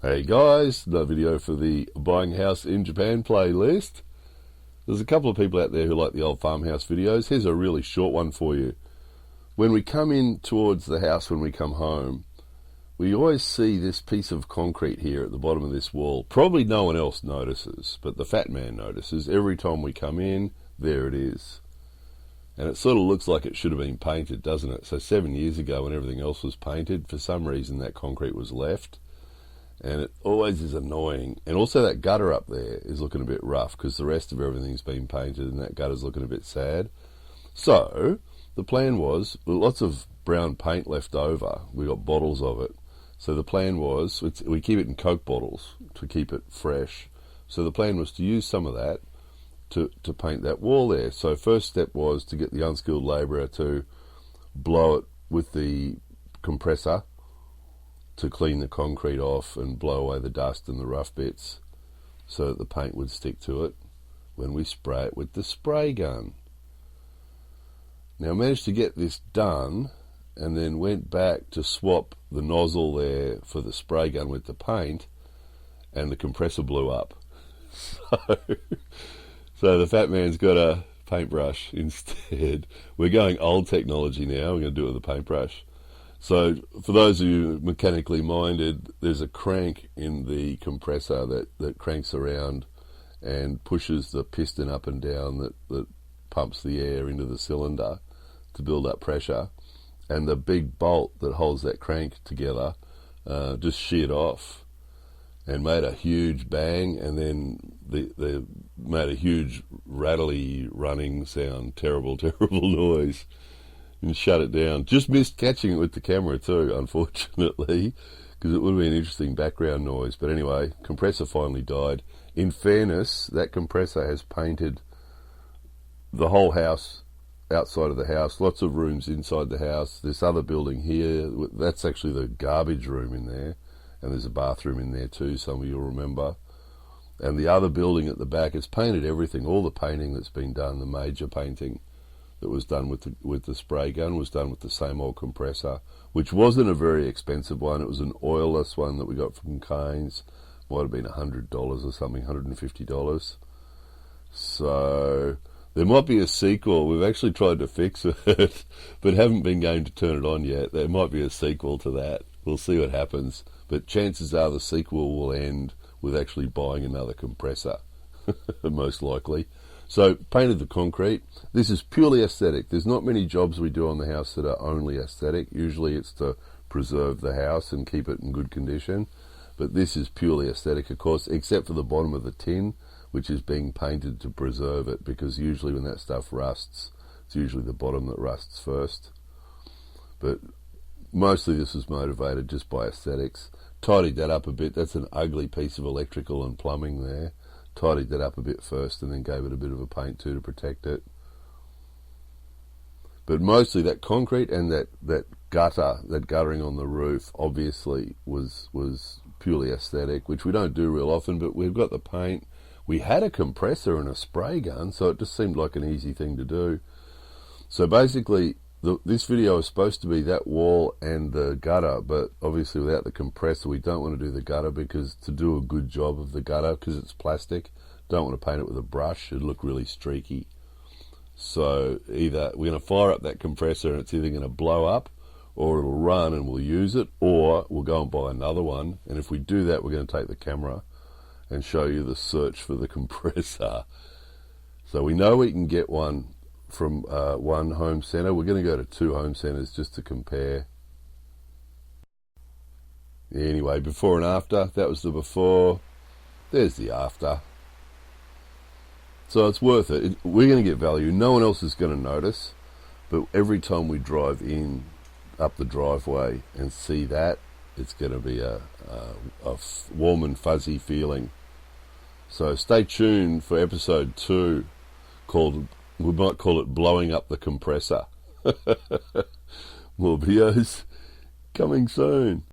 Hey guys, another video for the Buying House in Japan playlist. There's a couple of people out there who like the old farmhouse videos. Here's a really short one for you. When we come in towards the house, when we come home, we always see this piece of concrete here at the bottom of this wall. Probably no one else notices, but the fat man notices. Every time we come in, there it is. And it sort of looks like it should have been painted, doesn't it? So 7 years ago, when everything else was painted, for some reason that concrete was left. And it always is annoying. And also that gutter up there is looking a bit rough because the rest of everything's been painted and that gutter's looking a bit sad. So the plan was, lots of brown paint left over. We got bottles of it. So the plan was, we keep it in Coke bottles to keep it fresh. So the plan was to use some of that to paint that wall there. So first step was to get the unskilled labourer to blow it with the compressor to clean the concrete off and blow away the dust and the rough bits so that the paint would stick to it when we spray it with the spray gun. Now I managed to get this done and then went back to swap the nozzle there for the spray gun with the paint, and the compressor blew up. So the fat man's got a paintbrush instead. We're going old technology now. We're going to do it with a paintbrush. So for those of you mechanically minded, there's a crank in the compressor that cranks around and pushes the piston up and down that pumps the air into the cylinder to build up pressure. And the big bolt that holds that crank together just sheared off and made a huge bang, and then they made a huge rattly running sound, terrible noise. And shut it down. Just missed catching it with the camera too, unfortunately, because it would have been an interesting background noise. But anyway, compressor finally died. In fairness, that compressor has painted the whole house, outside of the house, lots of rooms inside the house. This other building here, that's actually the garbage room in there, and there's a bathroom in there too, some of you will remember. And the other building at the back has painted everything. All the painting that's been done, the major painting that was done with the spray gun, was done with the same old compressor, which wasn't a very expensive one. It was an oilless one that we got from Kane's. Might have been $100 or something, $150. So there might be a sequel. We've actually tried to fix it, but haven't been going to turn it on yet. There might be a sequel to that. We'll see what happens. But chances are the sequel will end with actually buying another compressor, most likely. So painted the concrete. This is purely aesthetic. There's not many jobs we do on the house that are only aesthetic. Usually it's to preserve the house and keep it in good condition. But this is purely aesthetic, of course, except for the bottom of the tin, which is being painted to preserve it, because usually when that stuff rusts, it's usually the bottom that rusts first. But mostly this was motivated just by aesthetics. Tidied that up a bit. That's an ugly piece of electrical and plumbing there. Tidied that up a bit first and then gave it a bit of a paint too to protect it. But mostly that concrete and that guttering on the roof obviously was purely aesthetic, which we don't do real often, but we've got the paint. We had a compressor and a spray gun, so it just seemed like an easy thing to do. So basically this video is supposed to be that wall and the gutter, but obviously without the compressor we don't want to do the gutter, because to do a good job of the gutter, because it's plastic, don't want to paint it with a brush. It'd look really streaky. So either we're going to fire up that compressor and it's either going to blow up, or it'll run and we'll use it, or we'll go and buy another one. And if we do that, we're going to take the camera and show you the search for the compressor. So we know we can get one from one home centre. We're going to go to 2 home centres just to compare. Anyway, before and after. That was the before. There's the after. So it's worth it. We're going to get value. No one else is going to notice. But every time we drive in up the driveway and see that, it's going to be a warm and fuzzy feeling. So stay tuned for episode 2 called, we might call it Blowing Up the Compressor. More videos coming soon.